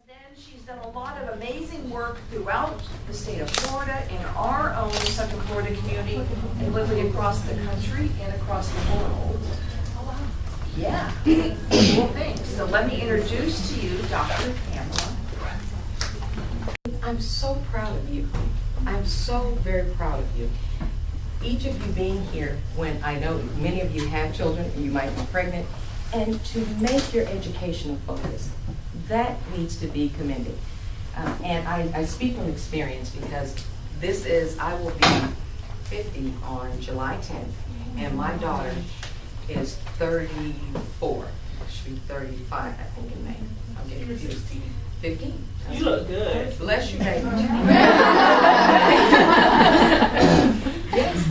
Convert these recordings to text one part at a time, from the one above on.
Then she's done a lot of amazing work throughout the state of Florida and our own Central Florida community, and literally across the country and across the world. Yeah, cool things. So let me introduce to you Dr. Pamela. I'm so proud of you. I'm so very proud of you. Each of you being here when I know many of you have children and you might be pregnant, and to make your education a focus, that needs to be commended. And I speak from experience because I will be 50 on July 10th, and my daughter is 34. She'll be 35, I think, in May. I'm getting confused. 15. You look good. Bless you, baby. Yes.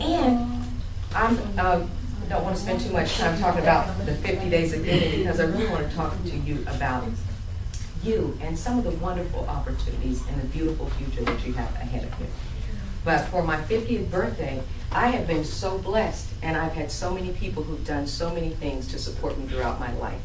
And I don't want to spend too much time talking about the 50 days of giving because I really want to talk to you about you and some of the wonderful opportunities and the beautiful future that you have ahead of you. But for my 50th birthday, I have been so blessed, and I've had so many people who've done so many things to support me throughout my life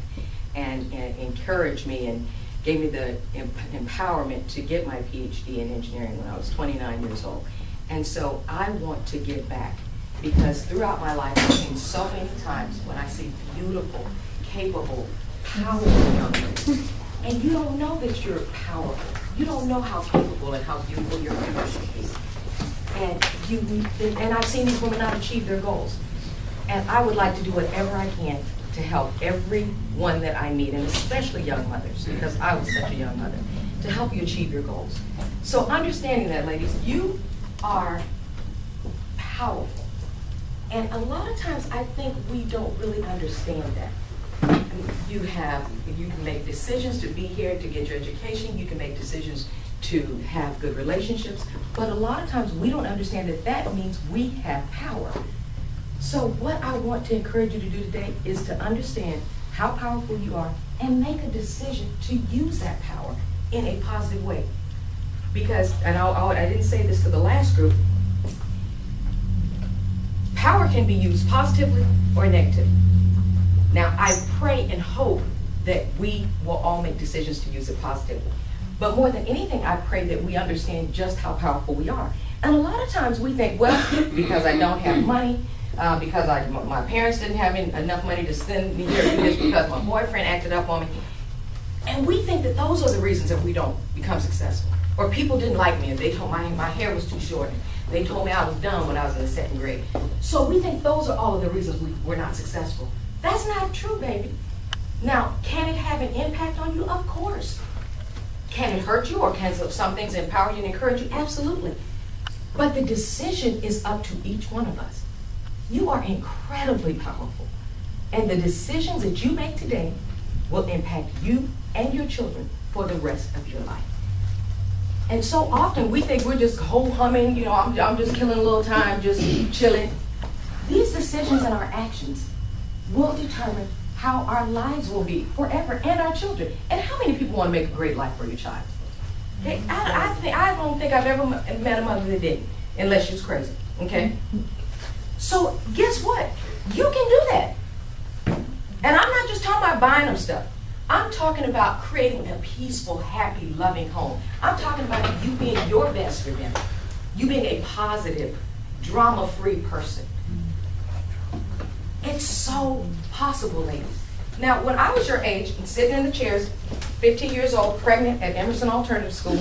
and encourage me and gave me the empowerment to get my PhD in engineering when I was 29 years old. And so I want to give back because throughout my life I've seen so many times when I see beautiful, capable, powerful young women, and you don't know that you're powerful. You don't know how capable and how beautiful your future is. And I've seen these women not achieve their goals. And I would like to do whatever I can to help everyone that I meet, and especially young mothers, because I was such a young mother, to help you achieve your goals. So understanding that, ladies, you are powerful. And a lot of times I think we don't really understand that. You can make decisions to be here to get your education, you can make decisions to have good relationships, but a lot of times we don't understand that that means we have power. So what I want to encourage you to do today is to understand how powerful you are and make a decision to use that power in a positive way. Because, and I didn't say this to the last group, power can be used positively or negatively. Now, I pray and hope that we will all make decisions to use it positively. But more than anything, I pray that we understand just how powerful we are. And a lot of times we think, well, because I don't have money, because my parents didn't have enough money to send me here to do this, because my boyfriend acted up on me. And we think that those are the reasons that we don't become successful. Or people didn't like me and they told my hair was too short. And they told me I was dumb when I was in the second grade. So we think those are all of the reasons we're not successful. That's not true, baby. Now, can it have an impact on you? Of course. Can it hurt you, or can some things empower you and encourage you? Absolutely. But the decision is up to each one of us. You are incredibly powerful. And the decisions that you make today will impact you and your children for the rest of your life. And so often we think we're just ho-humming, you know, I'm just killing a little time, just chilling. These decisions and our actions will determine how our lives will be forever, and our children. And how many people want to make a great life for your child? Okay? I don't think I've ever met a mother that didn't, unless she was crazy, okay? So guess what? You can do that. And I'm not just talking about buying them stuff. I'm talking about creating a peaceful, happy, loving home. I'm talking about you being your best for them. You being a positive, drama-free person. It's so possible, ladies. Now, when I was your age and sitting in the chairs, 15 years old, pregnant at Emerson Alternative School,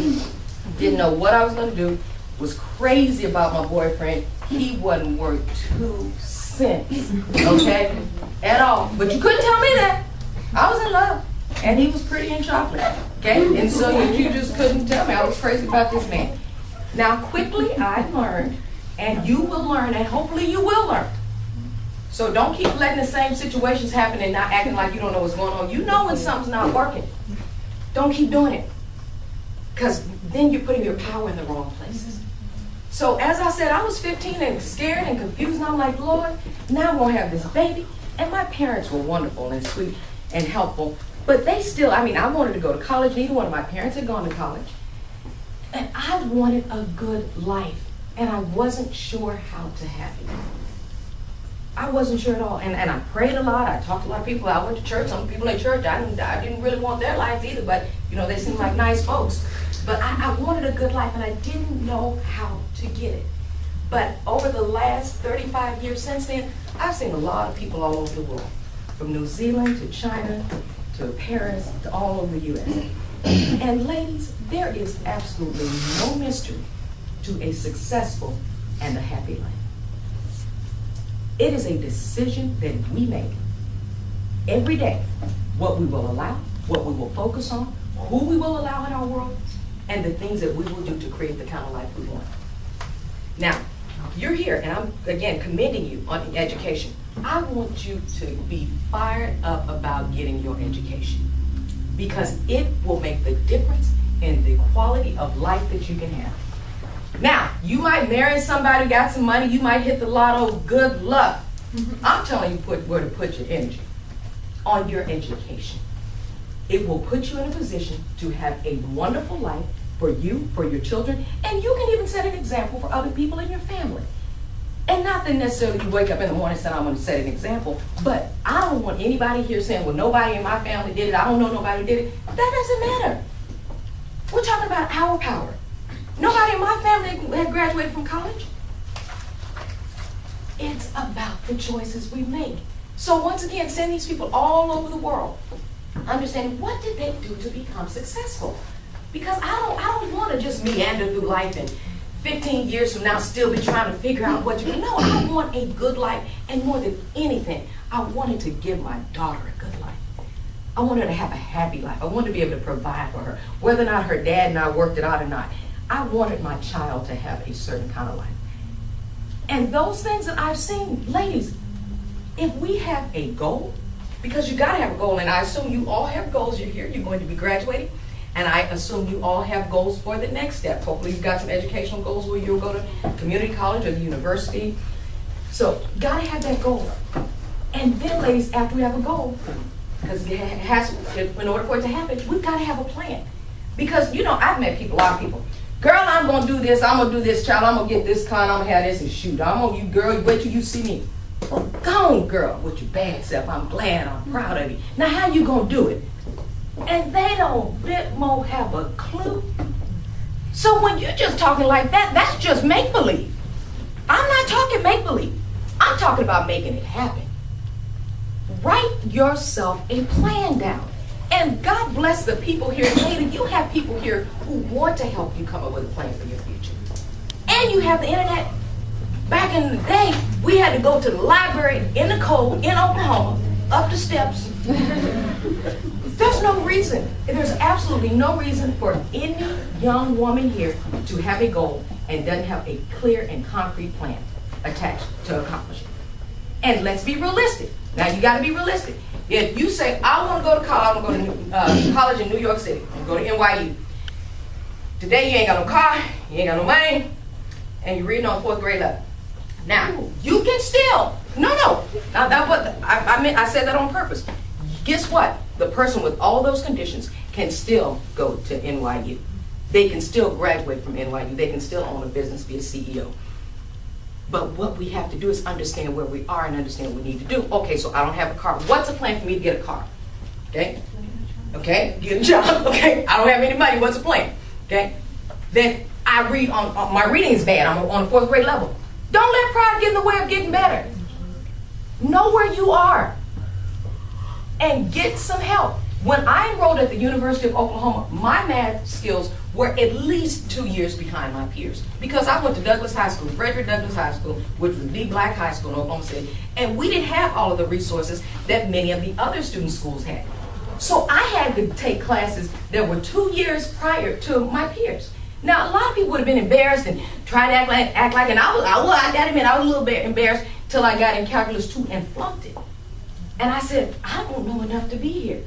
didn't know what I was going to do, was crazy about my boyfriend. He wasn't worth 2 cents, okay, at all. But you couldn't tell me that. I was in love, and he was pretty in chocolate, okay? And so you just couldn't tell me I was crazy about this man. Now, quickly I learned, and you will learn, and hopefully you will learn. So don't keep letting the same situations happen and not acting like you don't know what's going on. You know when something's not working. Don't keep doing it. Because then you're putting your power in the wrong places. So as I said, I was 15 and scared and confused, and I'm like, Lord, now I'm going to have this baby. And my parents were wonderful and sweet and helpful. But they still, I wanted to go to college. Neither one of my parents had gone to college. And I wanted a good life. And I wasn't sure how to have it. I wasn't sure at all. And I prayed a lot. I talked to a lot of people. I went to church. Some people in church, I didn't really want their lives either, but they seemed like nice folks. But I wanted a good life, and I didn't know how to get it. But over the last 35 years since then, I've seen a lot of people all over the world, from New Zealand to China to Paris to all over the U.S. And ladies, there is absolutely no mystery to a successful and a happy life. It is a decision that we make every day, what we will allow, what we will focus on, who we will allow in our world, and the things that we will do to create the kind of life we want. Now, you're here, and I'm, again, commending you on education. I want you to be fired up about getting your education, because it will make the difference in the quality of life that you can have. Now, you might marry somebody who got some money, you might hit the lotto, good luck. I'm telling you where to put your energy, on your education. It will put you in a position to have a wonderful life for you, for your children, and you can even set an example for other people in your family. And not that necessarily you wake up in the morning and say, I'm going to set an example, but I don't want anybody here saying, well, nobody in my family did it, I don't know nobody who did it. That doesn't matter. We're talking about our power. Nobody in my family had graduated from college. It's about the choices we make. So once again, send these people all over the world, understanding what did they do to become successful? Because I don't want to just meander through life and 15 years from now still be trying to figure out what you do. No, I want a good life, and more than anything, I wanted to give my daughter a good life. I want her to have a happy life. I wanted to be able to provide for her, whether or not her dad and I worked it out or not. I wanted my child to have a certain kind of life. And those things that I've seen, ladies, if we have a goal, because you got to have a goal, and I assume you all have goals. You're here, you're going to be graduating, and I assume you all have goals for the next step. Hopefully you've got some educational goals where you'll go to community college or the university. So you got to have that goal. And then, ladies, after we have a goal, because it has, in order for it to happen, we've got to have a plan. Because, I've met people, a lot of people. Girl, I'm going to do this. I'm going to do this, child. I'm going to get this kind. I'm going to have this and shoot. You girl, wait till you see me. Well, go on, girl, with your bad self. I'm glad. I'm proud of you. Now, how you going to do it? And they don't bit more have a clue. So when you're just talking like that, that's just make-believe. I'm not talking make-believe. I'm talking about making it happen. Write yourself a plan down. And God bless the people here. Later, you have people here who want to help you come up with a plan for your future. And you have the internet. Back in the day, we had to go to the library in the cold in Oklahoma, up the steps. There's no reason. There's absolutely no reason for any young woman here to have a goal and doesn't have a clear and concrete plan attached to accomplish it. And let's be realistic. Now, you got to be realistic. If you say, I want to go to college, I'm going to go to college in New York City, I'm going to go to NYU. Today, you ain't got no car, you ain't got no money, and you're reading on 4th grade level. Now, you can still, I said that on purpose. Guess what? The person with all those conditions can still go to NYU. They can still graduate from NYU. They can still own a business, be a CEO. But what we have to do is understand where we are and understand what we need to do. Okay, so I don't have a car. What's a plan for me to get a car? Okay? Okay, get a job. Okay, I don't have any money. What's the plan? Okay? Then I read on my reading is bad. I'm on a 4th grade level. Don't let pride get in the way of getting better. Know where you are and get some help. When I enrolled at the University of Oklahoma, my math skills were at least 2 years behind my peers, because I went to Douglas High School, Frederick Douglass High School, which was the black high school in Oklahoma City, and we didn't have all of the resources that many of the other student schools had. So I had to take classes that were 2 years prior to my peers. Now, a lot of people would have been embarrassed and tried to act like, and I gotta admit, I was a little bit embarrassed till I got in Calculus 2 and flunked it. And I said, I don't know enough to be here.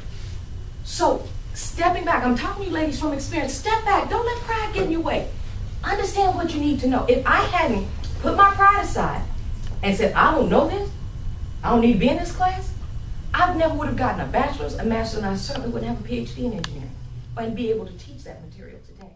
So, stepping back, I'm talking to you ladies from experience, step back, don't let pride get in your way. Understand what you need to know. If I hadn't put my pride aside and said, I don't know this, I don't need to be in this class, I never would have gotten a bachelor's, a master's, and I certainly wouldn't have a PhD in engineering, and be able to teach that material today.